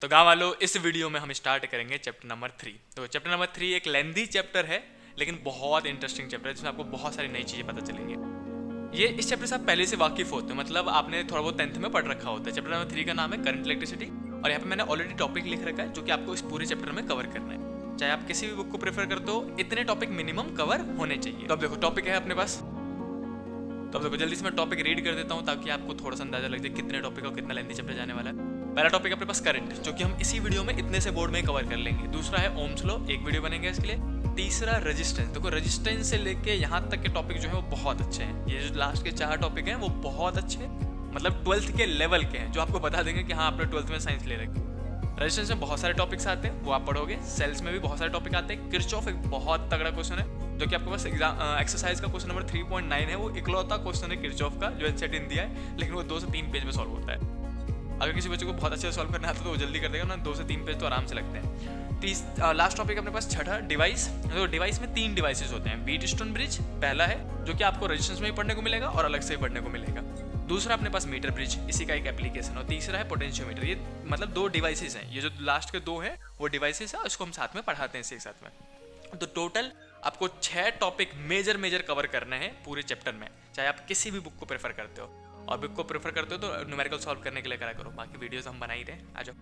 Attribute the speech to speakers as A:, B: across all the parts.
A: तो गाँव वालों, इस वीडियो में हम स्टार्ट करेंगे चैप्टर नंबर 3। तो चैप्टर नंबर 3 एक लेंदी चैप्टर है, लेकिन बहुत इंटरेस्टिंग चैप्टर है जिसमें आपको बहुत सारी नई चीज़ें पता चलेंगी। ये इस चैप्टर से आप पहले से वाकिफ होते हैं, मतलब आपने थोड़ा बहुत 10th में पढ़ रखा होता है। चैप्टर नंबर 3 का नाम है करंट इलेक्ट्रिसिटी, और यहाँ पे मैंने ऑलरेडी टॉपिक लिख रखा है जो कि आपको इस पूरे चैप्टर में कवर करना है। चाहे आप किसी भी बुक को प्रेफर करते हो, इतने टॉपिक मिनिमम कवर होने चाहिए। तो अब देखो टॉपिक है अपने पास, तो अब देखो जल्दी से मैं टॉपिक रीड कर देता हूँ ताकि आपको थोड़ा सा अंदाजा लग जाए कितने टॉपिक और कितना लेंदी चैप्टर जाने वाला है। पहला टॉपिक अपने पास करंट, जो कि हम इसी वीडियो में इतने से बोर्ड में कवर कर लेंगे। दूसरा है ओम्स लॉ, एक वीडियो बनेगा इसके लिए। तीसरा रेजिस्टेंस, देखो रेजिस्टेंस से लेके यहाँ तक के टॉपिक जो है वो बहुत अच्छे हैं। ये जो लास्ट के 4 टॉपिक हैं वो बहुत अच्छे हैं, मतलब 12th के लेवल के हैं, जो आपको बता देंगे कि हाँ आपने 12th में साइंस ले रखी। रेजिस्टेंस में बहुत सारे टॉपिक्स आते हैं, वो आप पढ़ोगे। सेल्स में भी बहुत सारे टॉपिक आते हैं। किरचॉफ एक बहुत तगड़ा क्वेश्चन है, जो कि आपके पास एक्सरसाइज का क्वेश्चन नंबर 3.9 है। वो इकलौता क्वेश्चन है किरचॉफ का जो एनसीईआरटी ने दिया है, लेकिन वो 2 से 3 पेज में सॉल्व होता है। अगर किसी बच्चे को बहुत अच्छे से सॉल्व करना आता है तो वो जल्दी कर देगा ना, 2 से 3 पेज तो आराम से लगते हैं। लास्ट टॉपिक अपने पास छठा डिवाइस। तो डिवाइस में 3 डिवाइसेस होते हैं। व्हीटस्टोन ब्रिज पहला है, जो कि आपको रेजिस्टेंस में ही पढ़ने को मिलेगा और अलग से ही पढ़ने को मिलेगा। दूसरा अपने पास मीटर ब्रिज, इसी का एक एप्लीकेशन। और तीसरा है पोटेंशियोमीटर। ये मतलब 2 डिवाइसेस हैं। ये जो लास्ट के 2 हैं वो डिवाइसेस है, उसको हम साथ में पढ़ाते हैं एक साथ में। तो टोटल आपको 6 टॉपिक मेजर कवर करने हैं पूरे चैप्टर में, चाहे आप किसी भी बुक को प्रेफर करते हो। और बुक को प्रेफर करते हो तो न्यूमेरिकल सॉल्व करने के लिए करा करो, बाकी वीडियोस हम बना ही रहे। आ जाओ,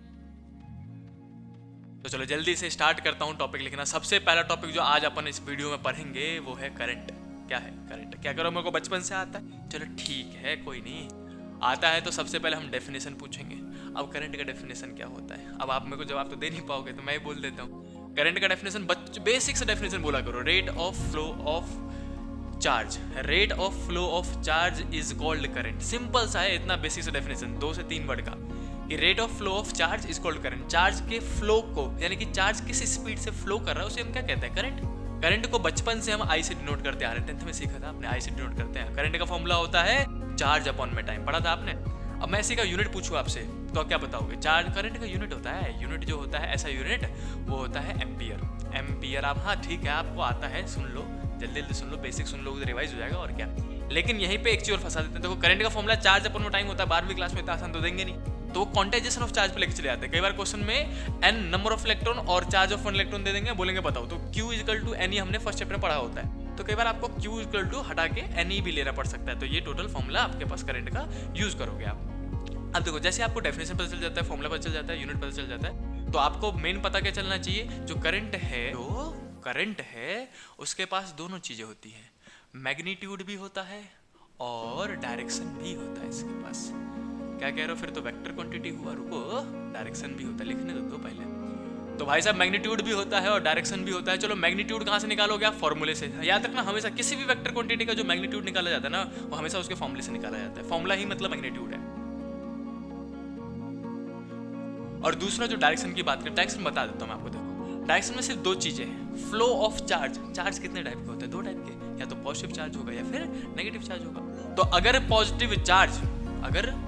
A: तो चलो जल्दी से स्टार्ट करता हूँ टॉपिक लिखना। सबसे पहला टॉपिक जो आज अपन इस वीडियो में पढ़ेंगे वो है करंट। क्या है करंट? क्या करो, मेरे को बचपन से आता है, चलो ठीक है कोई नहीं, आता है तो सबसे पहले हम डेफिनेशन पूछेंगे। अब करंट का डेफिनेशन क्या होता है? अब आप मेरे को जवाब तो दे नहीं पाओगे, तो मैं ही बोल देता हूँ। करंट का डेफिनेशन बेसिक से डेफिनेशन बोला करो। Rate of flow of charge, rate of flow of charge is called current. Simple सा है, इतना बेसिक सा डेफिनेशन, 2 से 3 वर्ड का, कि rate of flow of charge is called current. Charge के फ्लो को, यानी कि चार्ज किस स्पीड से फ्लो कर रहा है, उसे हम क्या कहते हैं? करंट। करंट को बचपन से हम आई से डिनोट करते आ रहे हैं, 10th में सीखा था आपने, आई से डिनोट करते हैं। करंट का फॉर्मूला होता है चार्ज अपॉन में टाइम, पढ़ा था आपने। अब मैं इसी का यूनिट पूछूं आपसे तो आप क्या बताओगे? चार्ज करंट का यूनिट होता है, यूनिट जो होता है ऐसा यूनिट, वो होता है एम्पियर। एम्पियर आप, हाँ ठीक है आपको आता है, सुन लो जल्दी सुन लो, बेसिक सुन लो, रिवाइज हो जाएगा और क्या। लेकिन यहीं पे एक चीज और फंसा देते हैं। देखो करंट का फॉर्मूला चार्ज अपॉन में टाइम होता है, 12वीं क्लास में इतना आसान तो देंगे नहीं, तो वो क्वांटाइजेशन ऑफ चार्ज पे लेके चले जाते हैं। कई बार क्वेश्चन में n नंबर ऑफ इलेक्ट्रॉन और चार्ज ऑफ 1 इलेक्ट्रॉन दे देंगे, बोलेंगे बताओ, तो Q इक्वल टू n ही हमने फर्स्ट चैप्टर में पढ़ा होता है। तो कई बार आपको Q इक्वल टू हटा के n भी लेना पड़ सकता है। तो ये टोटल फॉर्मूला आपके पास करंट का यूज करोगे आप। अब देखो जैसे आपको डेफिनेशन पता चल जाता है, फॉर्मूला पता चल जाता है, यूनिट पता चल जाता है, तो आपको मेन पता क्या चलना चाहिए? जो करंट है, जो करंट है उसके पास दोनों चीजें होती हैं, मैग्नीट्यूड भी होता है और डायरेक्शन भी होता है इसके पास। क्या कह रहे हो? फिर तो वेक्टर क्वांटिटी हुआ, रुको, डायरेक्शन भी होता है, लिखने दो पहले। तो भाई साहब मैग्नीट्यूड भी होता है और डायरेक्शन भी होता है। चलो मैग्नीट्यूड कहाँ से निकालोगे आप? फॉर्मूले से। याद रखना, हमेशा किसी भी वेक्टर क्वांटिटी का जो मैग्नीट्यूड निकाला जाता है ना, वो हमेशा उसके फॉर्मूले से निकाला जाता है। फॉर्मूला ही मतलब मैग्नीट्यूड है। और दूसरा जो डायरेक्शन की बात करें, डायरेक्शन बता देता हूँ मैं आपको। देखो डायरेक्शन में सिर्फ 2 चीजें हैं। फ्लो ऑफ चार्ज, चार्ज कितने टाइप के होते हैं? 2 टाइप के, या तो पॉजिटिव चार्ज होगा या फिर नेगेटिव चार्ज होगा। तो अगर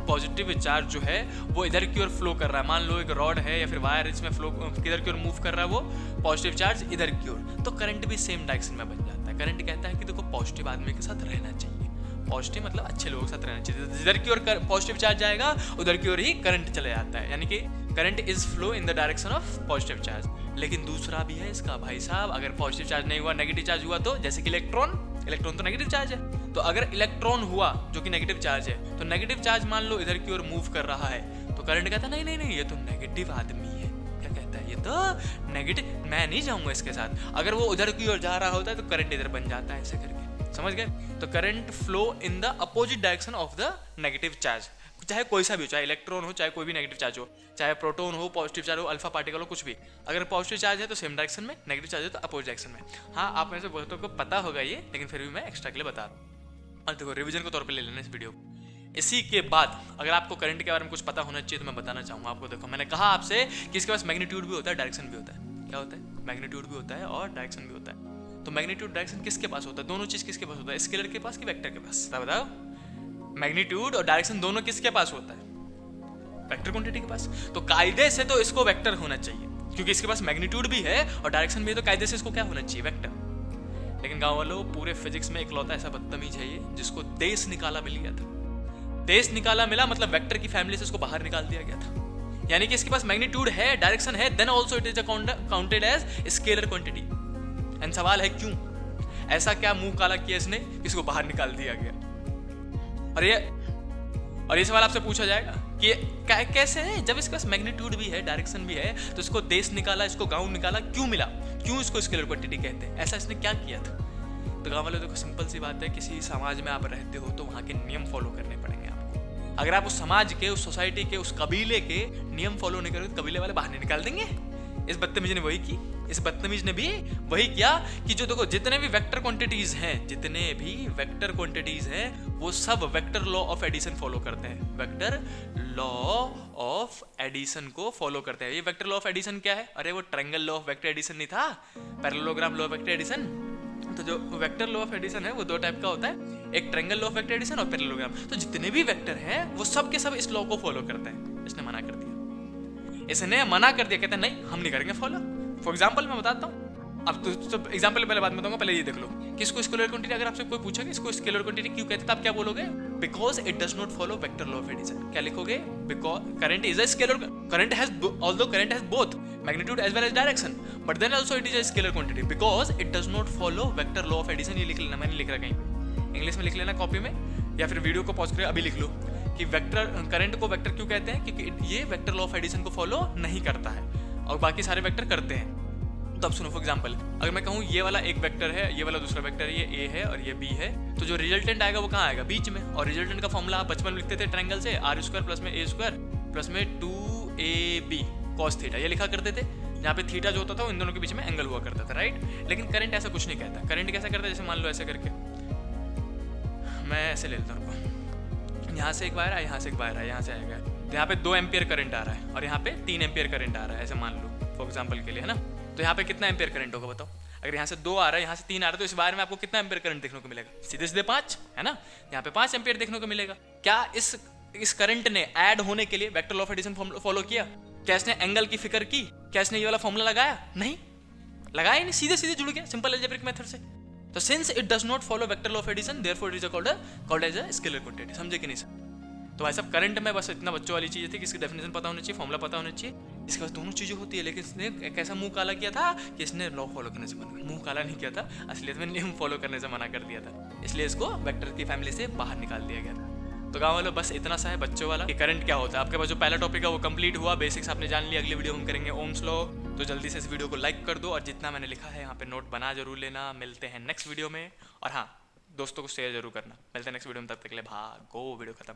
A: पॉजिटिव चार्ज जो है वो इधर की ओर फ्लो कर रहा है, मान लो एक रॉड है या फिर वायर, इसमें फ्लो किधर की ओर मूव कर रहा है, वो पॉजिटिव चार्ज इधर की ओर, तो करंट भी सेम डायरेक्शन में बन जाता है। करंट कहता है कि देखो पॉजिटिव आदमी के साथ रहना चाहिए, पॉजिटिव मतलब अच्छे लोगों के साथ रहना चाहिए। जिधर की ओर पॉजिटिव चार्ज जाएगा उधर की ओर ही करंट चले जाता है, यानी कि current is flow in the direction of positive charge. लेकिन दूसरा भी है इसका भाई साहब, अगर पॉजिटिव चार्ज नहीं हुआ, नेगेटिव चार्ज हुआ, तो जैसे कि इलेक्ट्रॉन तो नेगेटिव चार्ज है। तो अगर इलेक्ट्रॉन हुआ जो कि नेगेटिव चार्ज है, तो नेगेटिव चार्ज मान लो इधर की ओर मूव कर रहा है, तो करंट कहता है नहीं ये तो नेगेटिव आदमी है। क्या कहता है? ये तो नेगेटिव, मैं नहीं जाऊंगा इसके साथ। अगर वो उधर की ओर जा रहा होता है तो करंट इधर बन जाता है, ऐसे करके, समझ गए? तो current flow in the opposite direction of the negative charge, चाहे कोई सा भी हो, चाहे इलेक्ट्रॉन हो, चाहे कोई भी नेगेटिव चार्ज हो, चाहे प्रोटॉन हो, पॉजिटिव चार्ज हो, अल्फा पार्टिकल हो, कुछ भी। अगर पॉजिटिव चार्ज है तो सेम डायरेक्शन में, नेगेटिव चार्ज है तो अपोजिट डायरेक्शन में। हाँ आप में से बहुतों को पता होगा ये, लेकिन फिर भी मैं एक्स्ट्रा के लिए बता दूँ। और देखो रिवीजन के तौर पे ले लेना इस वीडियो को। इसी के बाद अगर आपको करंट के बारे में कुछ पता होना चाहिए तो मैं बताना चाहूँगा आपको। देखो मैंने कहा आपसे कि इसके पास मैग्नीट्यूड भी होता है, डायरेक्शन भी होता है। क्या होता है? मैग्नीट्यूड भी होता है और डायरेक्शन भी होता है। तो मैग्नीट्यूड डायरेक्शन किसके पास होता है? दोनों चीज किसके पास होता है? स्केलर के पास कि वेक्टर के पास? बताओ, मैग्नीट्यूड और डायरेक्शन दोनों किसके पास होता है? वेक्टर क्वांटिटी के पास। तो कायदे से तो इसको वेक्टर होना चाहिए, क्योंकि इसके पास मैग्नीट्यूड भी है और डायरेक्शन भी है, तो कायदे से इसको क्या होना चाहिए? वेक्टर। लेकिन गांव वालों, पूरे फिजिक्स में इकलौता ऐसा बदतमीज है ये जिसको देश निकाला मिल गया था। देश निकाला मिला मतलब वेक्टर की फैमिली से इसको बाहर निकाल दिया गया था। यानी कि इसके पास मैग्नीट्यूड है, डायरेक्शन है, then also it is counted as scalar quantity. And सवाल है क्यों? ऐसा क्या मुंह काला किया इसने कि इसको बाहर निकाल दिया गया? और ये सवाल आपसे पूछा जाएगा कि कैसे है, जब इसके पास मैग्नीट्यूड भी है, डायरेक्शन भी है, तो इसको देश निकाला, इसको गांव निकाला, क्यों मिला? क्यों इसको स्केलर क्वांटिटी कहते हैं? ऐसा इसने क्या किया था? तो गांव वालों, देखो सिंपल सी बात है, किसी समाज में आप रहते हो तो वहाँ के नियम फॉलो करने पड़ेंगे आपको। अगर आप उस समाज के, उस सोसाइटी के, उस कबीले के नियम फॉलो नहीं करोगे तो कबीले वाले बाहर नहीं निकाल देंगे। इस बदतमीज ने वही की, इस बदतमीज ने भी वही किया कि जो देखो जितने भी वेक्टर क्वांटिटीज हैं, वो सब vector law of addition follow करते हैं। वेक्टर लॉ ऑफ एडिशन को फॉलो करते हैं। ये वेक्टर लॉ ऑफ एडिशन क्या है? अरे वो triangle law of vector addition नहीं था, parallelogram law of vector addition. तो जो वेक्टर लॉ ऑफ एडिशन है वो दो टाइप का होता है, एक triangle law of vector addition और पैरेललोग्राम। तो जितने भी वेक्टर हैं वो सब के सब इस लॉ को फॉलो करते हैं। इसने मना कर दिया, कहते हैं नहीं हम नहीं करेंगे फॉलो। फॉर एग्जाम्पल मैं बताता हूँ, अब तो एग्जाम्पल पहले बाद में बताऊंगा, पहले ये देख लो कि इसको स्केलर क्वांटिटी, अगर आपसे कोई पूछेगा इसको स्केलर क्वांटिटी क्यों कहते हैं, तो आप क्या बोलोगे? Because it does not follow vector law of addition. क्या लिखोगे? Because current is a scalar, current has both magnitude as well as direction, but then also it is a scalar quantity because it does not follow vector law of addition. ये लिख लेना, मैंने लिख रहा कहीं English में लिख लेना कॉपी में, या फिर वीडियो को पॉज करके अभी लिख लो कि वेक्टर, करंट को वेक्टर क्यों कहते हैं? क्योंकि ये वेक्टर लॉ ऑफ एडिशन को फॉलो नहीं करता है और बाकी सारे वेक्टर करते हैं। तो अब सुनो, फॉर एग्जाम्पल अगर मैं कहूँ ये वाला एक वेक्टर है, ये वाला दूसरा वेक्टर है, ये ए है और ये बी है, तो जो रिजल्टेंट आएगा वो कहाँ आएगा? बीच में। और रिजल्टेंट का फॉर्मूला आप बचपन में लिखते थे ट्रायंगल से, आर स्क्वायर प्लस में ए स्क्वायर प्लस में 2ab cos थीटा, ये लिखा करते थे, जहाँ पे थीटा जो होता था इन दोनों के बीच में एंगल हुआ करता था, राइट? लेकिन करंट ऐसा कुछ नहीं कहता। करंट कैसा करता है? जैसे मान लो ऐसे करके मैं ऐसे ले लेता हूँ, यहाँ से एक वायर है, यहाँ से एक वायर है, यहाँ से आएगा, तो यहाँ पे 2 एम्पियर करंट आ रहा है और यहाँ पे 3 एम्पियर करंट आ रहा है, ऐसे मान लो फॉर एग्जाम्पल के लिए, है ना? तो यहाँ पे कितना एम्पियर करंट होगा बताओ? अगर यहाँ से 2 आ रहा है, यहाँ से 3 आ रहा है, तो इस वायर में आपको कितना एम्पियर करंट देखने को मिलेगा? सीधे सीधे 5, है ना? यहाँ पे 5 एम्पियर देखने को मिलेगा। क्या इस करंट ने ऐड होने के लिए vector law of addition follow किया? क्या इसने एंगल की फिक्र की? क्या इसने ये वाला फॉर्मूला लगाया? नहीं लगाया, नहीं, सीधे सीधे जुड़ गया सिंपल अलजेब्रिक मेथड से। तो since it does not follow vector law of addition, therefore it is called as a scalar quantity. समझे कि नहीं सर? तो भाई साहब करंट में बस इतना बच्चों वाली चीज़ थी कि इसकी डेफिनेशन पता होनी चाहिए, फॉर्मूला पता होना चाहिए, इसके पास दोनों चीज़ें होती है। लेकिन इसने कैसा मुंह काला किया था कि इसने लॉ फॉलो करने से मना, मुंह काला नहीं किया था, असलियत में नियम फॉलो करने से मना कर दिया था, इसलिए इसको वेक्टर की फैमिली से बाहर निकाल दिया गया था। तो गाँव वालों बस इतना सा है बच्चों वाला कि करंट क्या होता है। आपके पास जो पहला टॉपिक है वो कंप्लीट हुआ, बेसिक्स आपने जान लिया। अगली वीडियो हम करेंगे ओम्स लॉ। तो जल्दी से इस वीडियो को लाइक कर दो और जितना मैंने लिखा है यहाँ पे नोट बना जरूर लेना। मिलते हैं नेक्स्ट वीडियो में, और हाँ दोस्तों को शेयर जरूर करना। मिलते हैं नेक्स्ट वीडियो में, तब तक के लिए भागो, वीडियो खत्म।